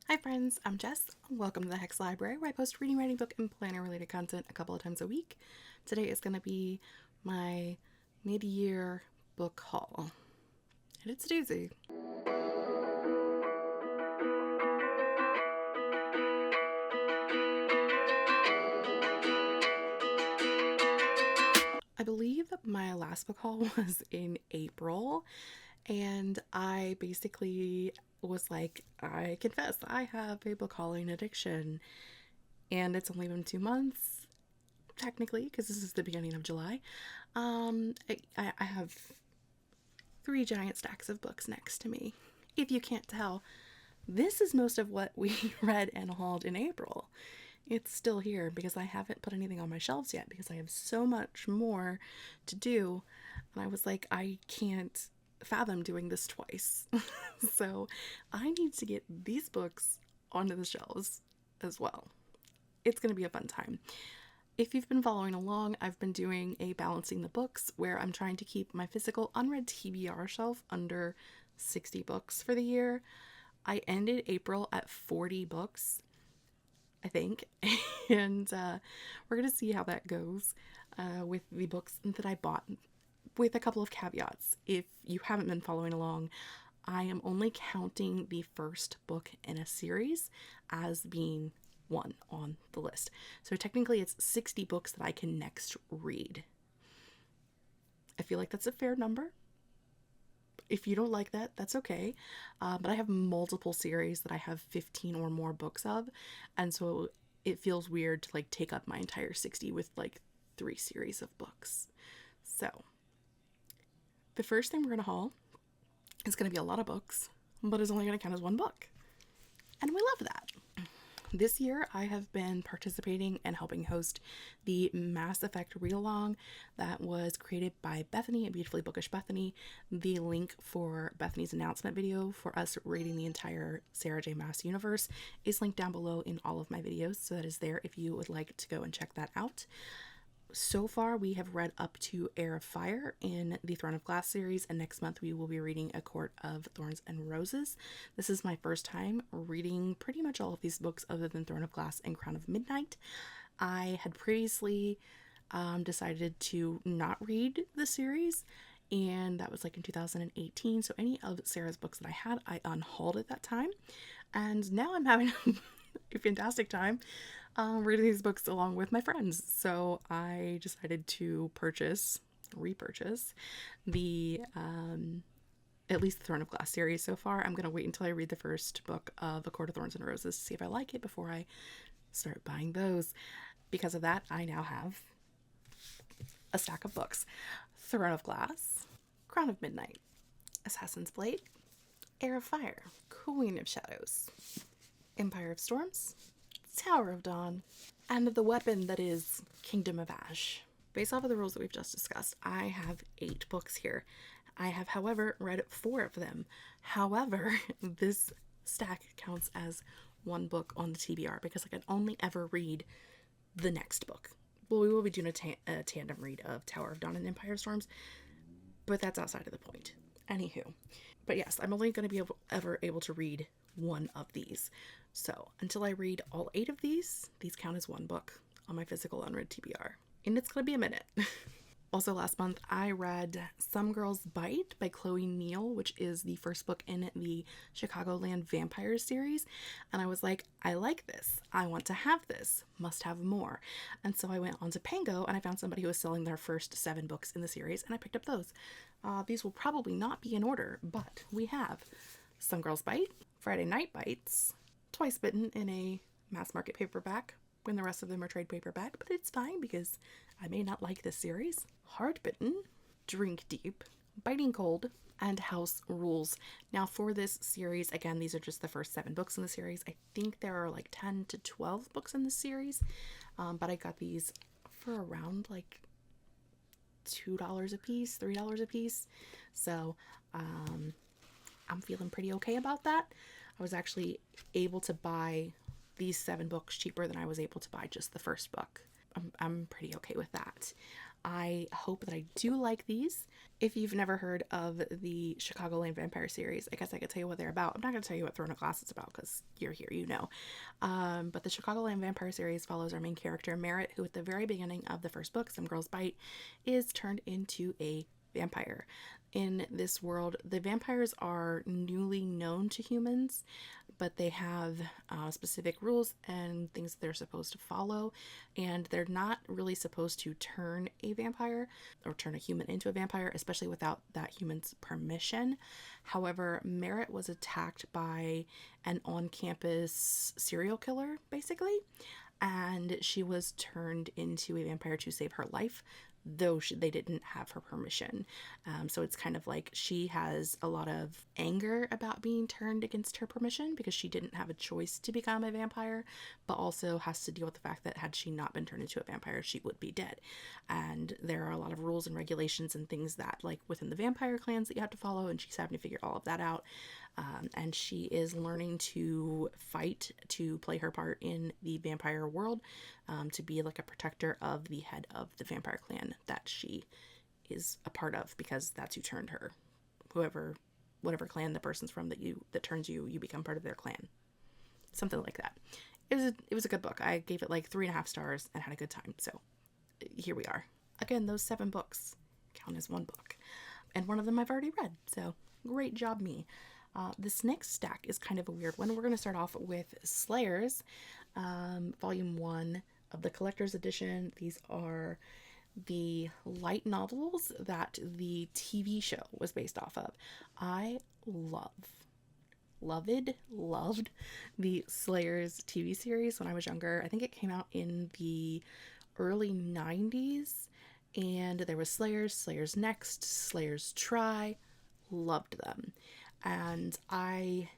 Hi friends, I'm Jess. Welcome to the Hex Library, where I post reading, writing, book, and planner related content a couple of times a week. Today is going to be my mid-year book haul, and it's a doozy. I believe my last book haul was in April, and I basically was like, I confess, I have a book hauling addiction, and it's only been 2 months, technically, because this is the beginning of July. I have 3 giant stacks of books next to me. If you can't tell, this is most of what we read and hauled in April. It's still here because I haven't put anything on my shelves yet because I have so much more to do. And I was like, I can't fathom doing this twice. So I need to get these books onto the shelves as well. It's going to be a fun time. If you've been following along, I've been doing a balancing the books where I'm trying to keep my physical unread TBR shelf under 60 books for the year. I ended April at 40 books, I think, and we're going to see how that goes with the books that I bought, with a couple of caveats. If you haven't been following along, I am only counting the first book in a series as being one on the list. So technically it's 60 books that I can next read. I feel like that's a fair number. If you don't like that, that's okay. But I have multiple series that I have 15 or more books of. And so it feels weird to like take up my entire 60 with like 3 series of books. So the first thing we're going to haul is going to be a lot of books, but it's only going to count as one book. And we love that. This year, I have been participating and helping host the Mass Effect Readalong that was created by Bethany at Beautifully Bookish Bethany. The link for Bethany's announcement video for us reading the entire Sarah J. Maas universe is linked down below in all of my videos, so that is there if you would like to go and check that out. So far, we have read up to Heir of Fire in the Throne of Glass series, and next month we will be reading A Court of Thorns and Roses. This is my first time reading pretty much all of these books other than Throne of Glass and Crown of Midnight. I had previously decided to not read the series, and that was like in 2018, so any of Sarah's books that I had, I unhauled at that time, and now I'm having a fantastic time reading these books along with my friends. So I decided to repurchase the at least the Throne of Glass series so far. I'm going to wait until I read the first book of A Court of Thorns and Roses to see if I like it before I start buying those. Because of that, I now have a stack of books. Throne of Glass, Crown of Midnight, Assassin's Blade, Heir of Fire, Queen of Shadows, Empire of Storms, Tower of Dawn, and the weapon that is Kingdom of Ash. Based off of the rules that we've just discussed, I have 8 books here. I have, however, read 4 of them. However, this stack counts as one book on the TBR because I can only ever read the next book. Well, we will be doing a tandem read of Tower of Dawn and Empire of Storms, but that's outside of the point. Anywho. But yes, I'm only going to be ever able to read one of these. So until I read all 8 of these count as one book on my physical unread TBR. And it's going to be a minute. Also, last month, I read Some Girls Bite by Chloe Neal, which is the first book in the Chicagoland Vampires series. And I was like, I like this. I want to have this. Must have more. And so I went on to Pango and I found somebody who was selling their first 7 books in the series, and I picked up those. These will probably not be in order, but we have Some Girls Bite, Friday Night Bites, Twice Bitten in a mass market paperback, when the rest of them are trade paperback, but it's fine because I may not like this series. Hard Bitten, Drink Deep, Biting Cold, and House Rules. Now for this series, again, these are just the first 7 books in the series. I think there are like 10 to 12 books in the series, but I got these for around like $2 a piece, $3 a piece. So I'm feeling pretty okay about that. I was actually able to buy these 7 books cheaper than I was able to buy just the first book. I'm pretty okay with that. I hope that I do like these. If you've never heard of the Chicagoland Vampire series, I guess I could tell you what they're about. I'm not going to tell you what Throne of Glass is about because you're here, you know. But the Chicagoland Vampire series follows our main character, Merritt, who at the very beginning of the first book, Some Girls Bite, is turned into a vampire. In this world, the vampires are newly known to humans, but they have specific rules and things that they're supposed to follow, and they're not really supposed to turn a vampire or turn a human into a vampire, especially without that human's permission. However, Merritt was attacked by an on-campus serial killer, basically, and she was turned into a vampire to save her life, though they didn't have her permission. So it's kind of like she has a lot of anger about being turned against her permission because she didn't have a choice to become a vampire, but also has to deal with the fact that had she not been turned into a vampire, she would be dead. And there are a lot of rules and regulations and things that, like, within the vampire clans that you have to follow, and she's having to figure all of that out. And she is learning to fight to play her part in the vampire world, to be like a protector of the head of the vampire clan that she is a part of, because that's who turned her. Whatever clan the person's from that turns you, you become part of their clan. Something like that. It was a good book. I gave it like 3.5 stars and had a good time. So here we are. Again, those 7 books count as one book. And one of them I've already read. So great job, me. This next stack is kind of a weird one. We're going to start off with Slayers, Volume 1 of the Collector's Edition. These are the light novels that the TV show was based off of. I loved the Slayers TV series when I was younger. I think it came out in the early 90s, and there was Slayers Next, Slayers Try. Loved them. And I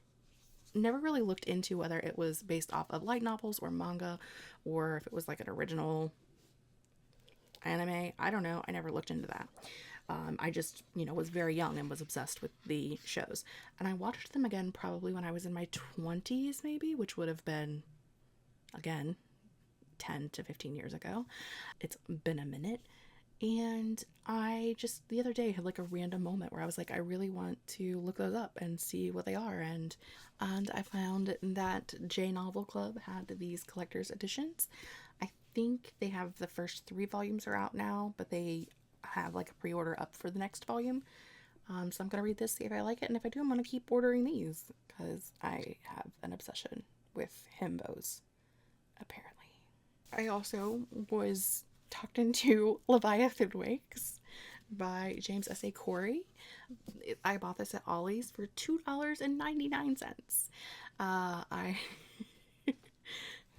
never really looked into whether it was based off of light novels or manga, or if it was like an original anime. I don't know. I never looked into that. I just, was very young and was obsessed with the shows. And I watched them again probably when I was in my 20s, maybe, which would have been, again, 10 to 15 years ago. It's been a minute. And I just the other day had like a random moment where I was like, I really want to look those up and see what they are. And I found that J Novel Club had these collector's editions. I think they have the first 3 volumes are out now, but they have like a pre-order up for the next volume. So I'm going to read this, see if I like it. And if I do, I'm going to keep ordering these because I have an obsession with himbos, apparently. I also was talked into Leviath Wakes by James S.A. Corey. I bought this at Ollie's for $2.99.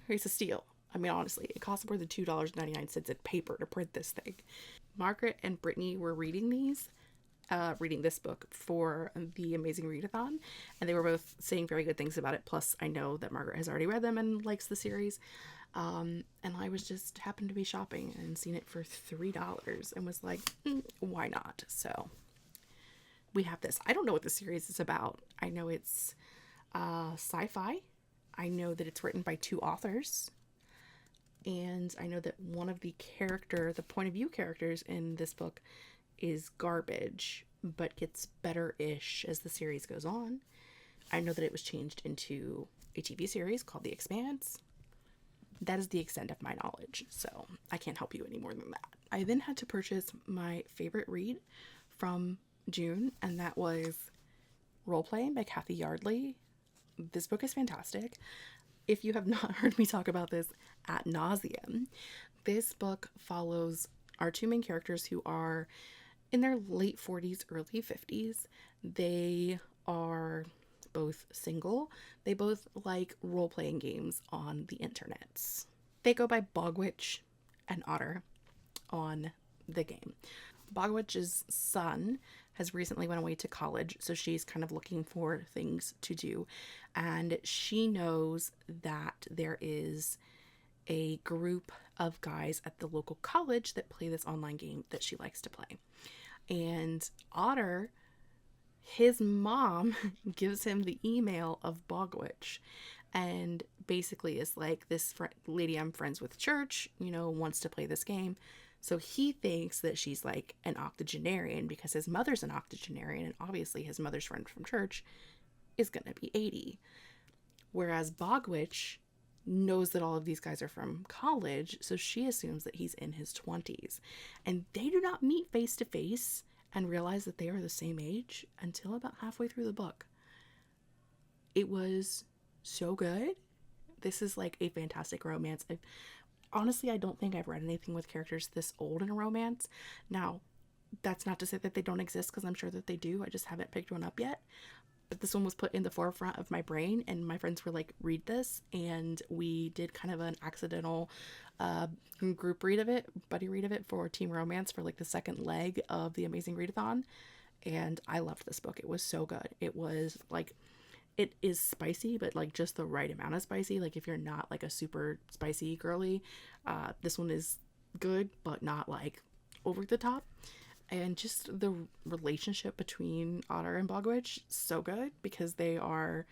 It's a steal. I mean, honestly, it cost more than $2.99 in paper to print this thing. Margaret and Brittany were reading this book for the Amazing Readathon, and they were both saying very good things about it. Plus, I know that Margaret has already read them and likes the series. And I was just happened to be shopping and seen it for $3 and was like, why not? So we have this. I don't know what the series is about. I know it's sci-fi. I know that it's written by 2 authors. And I know that one of the point of view characters in this book is garbage, but gets better-ish as the series goes on. I know that it was changed into a TV series called The Expanse. That is the extent of my knowledge, so I can't help you any more than that. I then had to purchase my favorite read from June, and that was Roleplay by Kathy Yardley. This book is fantastic. If you have not heard me talk about this ad nauseum, this book follows our 2 main characters who are in their late 40s, early 50s. They are both single. They both like role-playing games on the internet. They go by Bogwitch and Otter on the game. Bogwitch's son has recently went away to college, so she's kind of looking for things to do, and she knows that there is a group of guys at the local college that play this online game that she likes to play. And Otter, his mom gives him the email of Bogwitch and basically is like, this lady I'm friends with church, wants to play this game. So he thinks that she's like an octogenarian because his mother's an octogenarian, and obviously his mother's friend from church is going to be 80. Whereas Bogwitch knows that all of these guys are from college, so she assumes that he's in his 20s. And they do not meet face to face and realize that they are the same age until about halfway through the book. It was so good. This is like a fantastic romance. Honestly, I don't think I've read anything with characters this old in a romance. Now, that's not to say that they don't exist, because I'm sure that they do. I just haven't picked one up yet. But this one was put in the forefront of my brain, and my friends were like, read this. And we did kind of an accidental group read of it, buddy read of it for Team Romance for like the second leg of the Amazing Readathon. And I loved this book. It was so good. It was like, it is spicy, but like just the right amount of spicy. Like if you're not like a super spicy girly, this one is good, but not like over the top. And just the relationship between Otter and Bogwitch, so good, because they are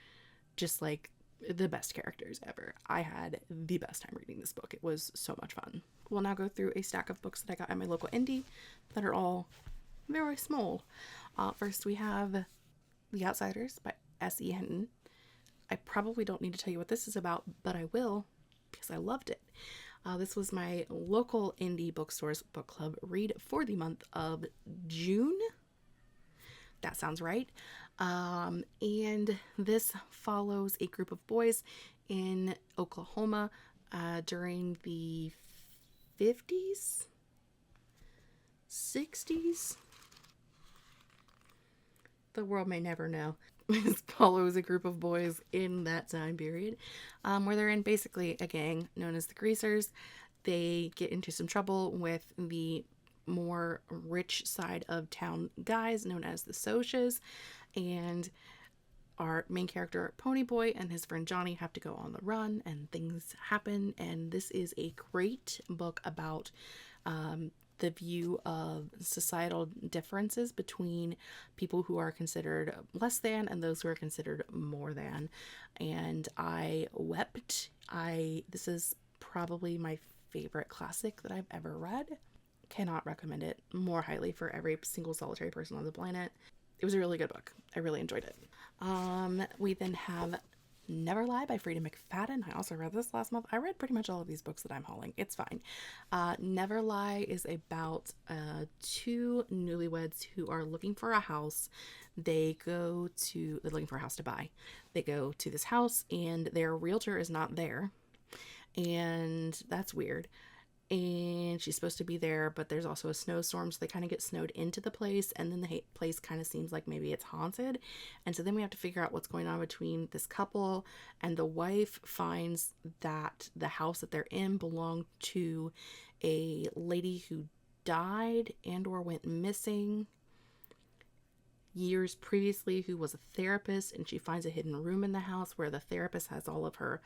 just like the best characters ever. I had the best time reading this book. It was so much fun. We'll now go through a stack of books that I got at my local indie that are all very small. First we have The Outsiders by S.E. Hinton. I probably don't need to tell you what this is about, but I will, because I loved it. This was my local indie bookstore's book club read for the month of June. That sounds right. And this follows a group of boys in Oklahoma during the 50s, 60s. The world may never know. This follows a group of boys in that time period, where they're in basically a gang known as the Greasers. They get into some trouble with the more rich side of town guys known as the Socias, and our main character Ponyboy and his friend Johnny have to go on the run, and things happen. And this is a great book about the view of societal differences between people who are considered less than and those who are considered more than. And I wept. This is probably my favorite classic that I've ever read. Cannot recommend it more highly for every single solitary person on the planet. It was a really good book. I really enjoyed it. We then have Never Lie by Frida McFadden. I also read this last month. I read pretty much all of these books that I'm hauling. It's fine. Never Lie is about two newlyweds who are looking for a house. They're looking for a house to buy. They go to this house and their realtor is not there. And that's weird. And she's supposed to be there, but there's also a snowstorm, so they kind of get snowed into the place, and then the place kind of seems like maybe it's haunted. And so then we have to figure out what's going on between this couple, and the wife finds that the house that they're in belonged to a lady who died and or went missing years previously, who was a therapist, and she finds a hidden room in the house where the therapist has all of her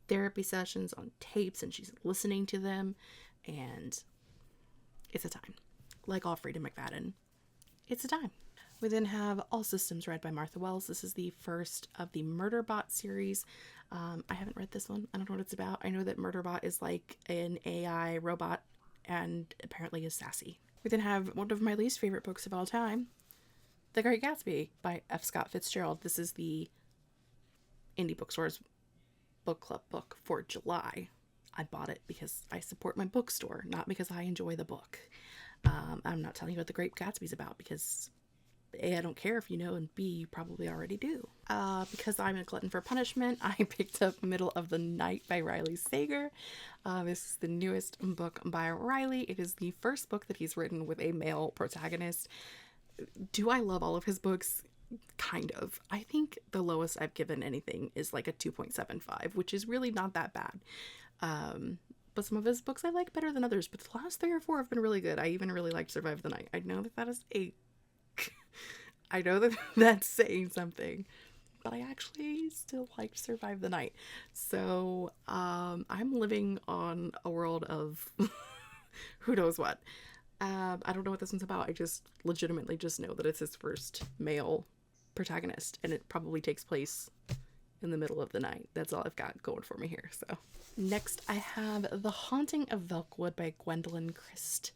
therapy sessions on tapes, and she's listening to them. And it's a time. Like all Frida McFadden, it's a time. We then have All Systems Read by Martha Wells. This is the first of the Murderbot series. I haven't read this one. I don't know what it's about. I know that Murderbot is like an AI robot and apparently is sassy. We then have one of my least favorite books of all time, The Great Gatsby by F. Scott Fitzgerald. This is the indie bookstore's book club book for July. I bought it because I support my bookstore, not because I enjoy the book. I'm not telling you what The Great Gatsby is about because A, I don't care if you know, and B, you probably already do. Because I'm a glutton for punishment, I picked up Middle of the Night by Riley Sager. This is the newest book by Riley. It is the first book that he's written with a male protagonist. Do I love all of his books? Kind of. I think the lowest I've given anything is like a 2.75, which is really not that bad. But some of his books I like better than others, but the last 3 or 4 have been really good. I even really liked Survive the Night. I know that is I know that that's saying something, but I actually still liked Survive the Night. So, I'm living on a world of who knows what. I don't know what this one's about. I just legitimately just know that it's his first male protagonist, and it probably takes place in the middle of the night. That's all I've got going for me here. So next I have The Haunting of Velwood by Gwendolyn Christ.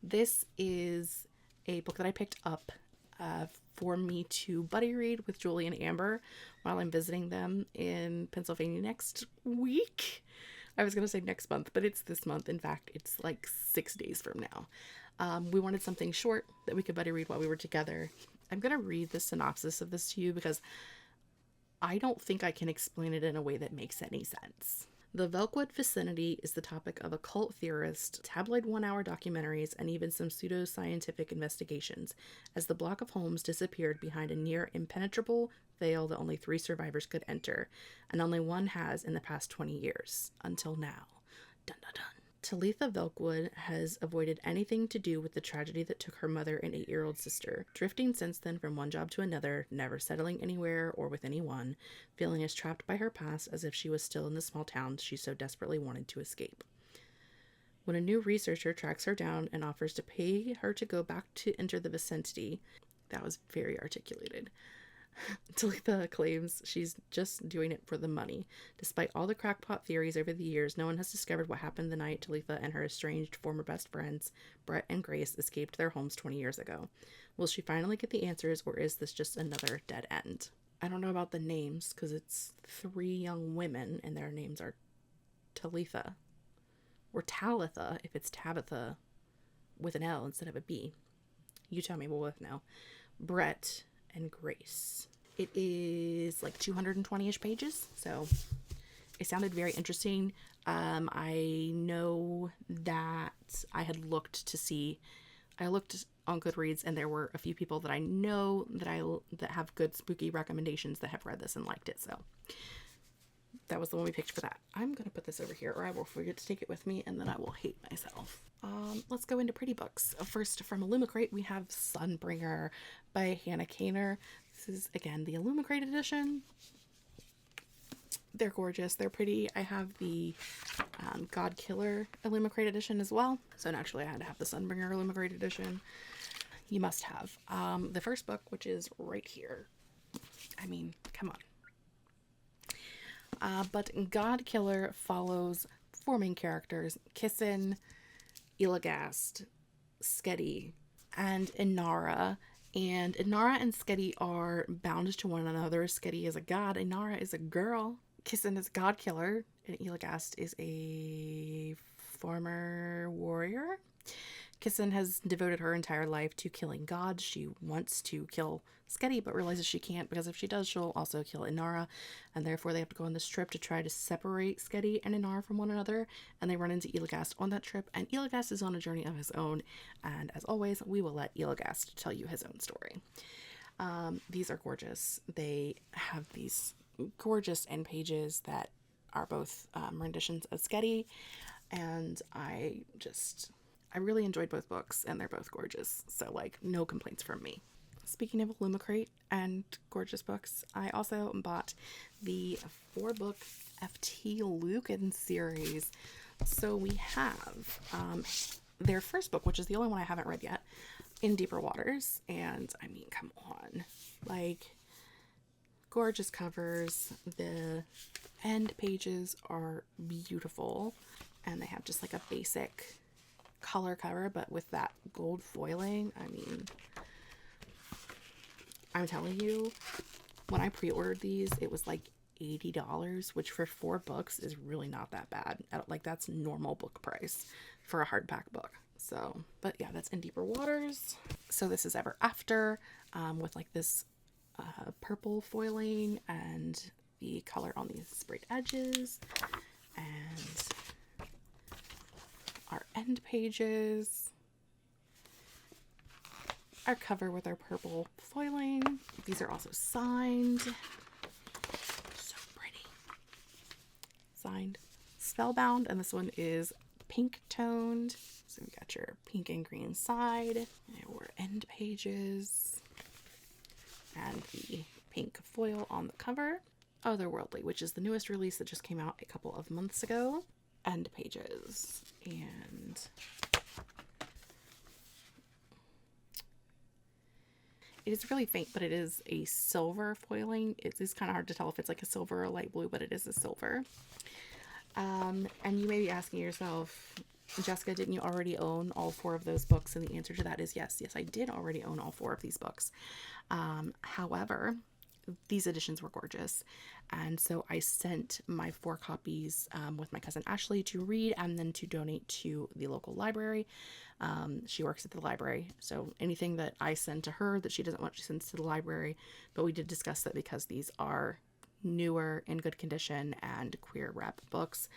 This is a book that I picked up for me to buddy read with Julie and Amber while I'm visiting them in Pennsylvania next week. I was going to say next month, but it's this month. In fact, it's like 6 days from now. We wanted something short that we could buddy read while we were together. I'm going to read the synopsis of this to you because I don't think I can explain it in a way that makes any sense. The Velwood vicinity is the topic of occult theorists, tabloid one-hour documentaries, and even some pseudo-scientific investigations, as the block of homes disappeared behind a near impenetrable veil that only 3 survivors could enter, and only one has in the past 20 years, until now. Dun dun dun. Talitha Velwood has avoided anything to do with the tragedy that took her mother and 8-year-old sister, drifting since then from one job to another, never settling anywhere or with anyone, feeling as trapped by her past as if she was still in the small town she so desperately wanted to escape. When a new researcher tracks her down and offers to pay her to go back to enter the vicinity, that was very articulated, Talitha claims she's just doing it for the money. Despite all the crackpot theories over the years, no one has discovered what happened the night Talitha and her estranged former best friends, Brett and Grace, escaped their homes 20 years ago. Will she finally get the answers, or is this just another dead end? I don't know about the names, because it's 3 young women, and their names are Talitha. Or Talitha, if it's Tabitha with an L instead of a B. You tell me, we'll both know. Brett and Grace. It is like 220-ish pages, so it sounded very interesting. I know that I had looked to see, I looked on Goodreads, and there were a few people that I know that have good spooky recommendations that have read this and liked it, so that was the one we picked for that. I'm gonna put this over here, or I will forget to take it with me, and then I will hate myself. Let's go into pretty books. First, from Illumicrate, we have Sunbringer by Hannah Kaner. This is, again, the Illumicrate edition. They're gorgeous. They're pretty. I have the God Killer Illumicrate edition as well. So naturally, I had to have the Sunbringer Illumicrate edition. You must have. The first book, which is right here. I mean, come on. But God Killer follows 4 main characters: Kissin, Elagast, Skedi, and Inara. And Inara and Skedi are bound to one another. Skedi is a god, Inara is a girl. Kissin is a god killer, and Elagast is a former warrior. Kissin has devoted her entire life to killing gods. She wants to kill Skedi, but realizes she can't, because if she does, she'll also kill Inara, and therefore they have to go on this trip to try to separate Skedi and Inara from one another, and they run into Elagast on that trip, and Elagast is on a journey of his own, and as always, we will let Elagast tell you his own story. These are gorgeous. They have these gorgeous end pages that are both renditions of Skedi, and I really enjoyed both books, and they're both gorgeous, so like no complaints from me. Speaking of Illumicrate and gorgeous books, I also bought the 4-book FT Lucan series. So we have their first book, which is the only one I haven't read yet, In Deeper Waters, and I mean, come on, like, gorgeous covers. The end pages are beautiful, and they have just like a basic color cover, but with that gold foiling. I mean, I'm telling you, when I pre-ordered these, it was like $80, which for 4 books is really not that bad. Like, that's normal book price for a hardback book. So, but yeah, that's In Deeper Waters. So this is Ever After, with like this purple foiling and the color on these sprayed edges, and our end pages, our cover with our purple foiling. These are also signed. So pretty. Signed. Spellbound, and this one is pink toned. So we got your pink and green side, your end pages, and the pink foil on the cover. Otherworldly, which is the newest release that just came out a couple of months ago. End pages, and it is really faint, but it is a silver foiling. It's kind of hard to tell if it's like a silver or light blue, but it is a silver. And you may be asking yourself, Jessica, didn't you already own all 4 of those books? And the answer to that is yes. Yes, I did already own all 4 of these books. However, these editions were gorgeous. And so I sent my 4 copies with my cousin Ashley to read and then to donate to the local library. She works at the library, so anything that I send to her that she doesn't want, she sends to the library. But we did discuss that because these are newer, in good condition, and queer rep books,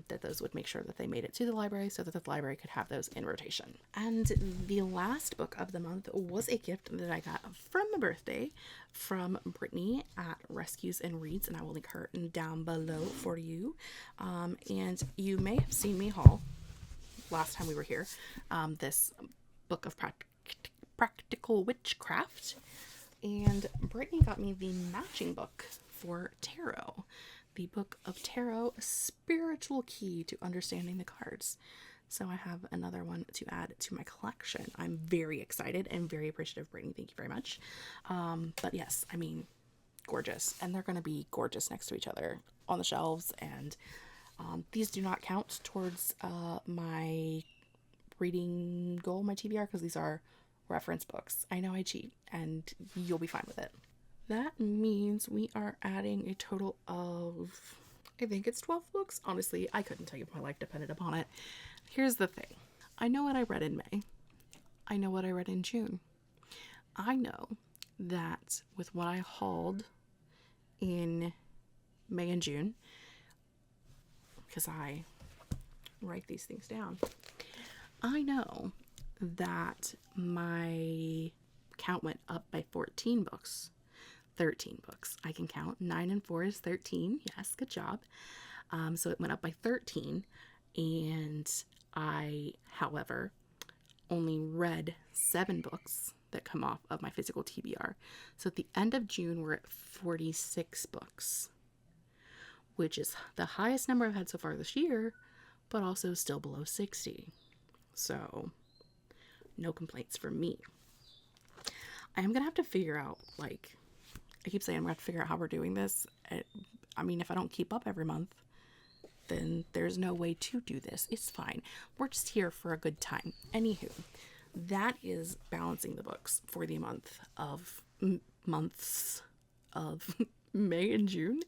that those would make sure that they made it to the library so that the library could have those in rotation. And the last book of the month was a gift that I got from my birthday from Brittany at Rescues and Reads, and I will link her down below for you. And you may have seen me haul last time we were here this book of practical witchcraft, and Brittany got me the matching book for tarot, the book of tarot, a spiritual key to understanding the cards. So I have another one to add to my collection. I'm very excited and very appreciative, Brittany. Thank you very much. But yes, I mean, gorgeous, and they're going to be gorgeous next to each other on the shelves. And these do not count towards my reading goal, my TBR, because these are reference books. I know I cheat, and you'll be fine with it. That means we are adding a total of, I think it's 12 books. Honestly, I couldn't tell you if my life depended upon it. Here's the thing. I know what I read in May. I know what I read in June. I know that with what I hauled in May and June, because I write these things down, I know that my count went up by 14 books. 13 books. I can count. 9 and 4 is 13. Yes, good job. So it went up by 13. And I, however, only read 7 books that come off of my physical TBR. So at the end of June, we're at 46 books, which is the highest number I've had so far this year, but also still below 60. So no complaints from me. I am going to have to figure out, like, I keep saying I'm going to have to figure out how we're doing this. I mean, if I don't keep up every month, then there's no way to do this. It's fine. We're just here for a good time. Anywho, that is balancing the books for the months of May and June.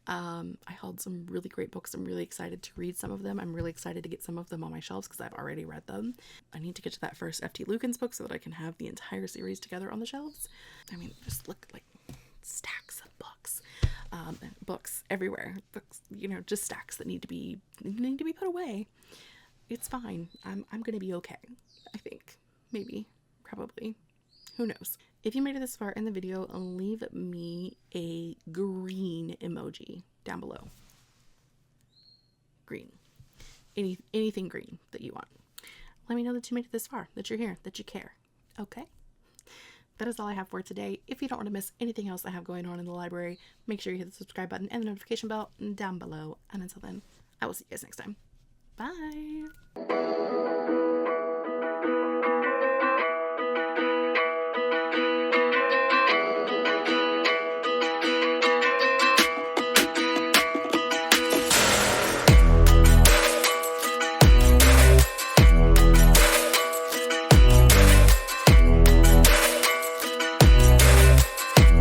I hauled some really great books. I'm really excited to read some of them. I'm really excited to get some of them on my shelves because I've already read them. I need to get to that first F.T. Lukens book so that I can have the entire series together on the shelves. I mean, just look, like, stacks of books. Books everywhere. Books, you know, just stacks that need to be put away. It's fine. I'm gonna be okay. I think. Maybe. Probably. Who knows? If you made it this far in the video, leave me a green emoji down below. Green. Anything green that you want. Let me know that you made it this far, that you're here, that you care. Okay? That is all I have for today. If you don't want to miss anything else I have going on in the library, make sure you hit the subscribe button and the notification bell down below. And until then, I will see you guys next time. Bye!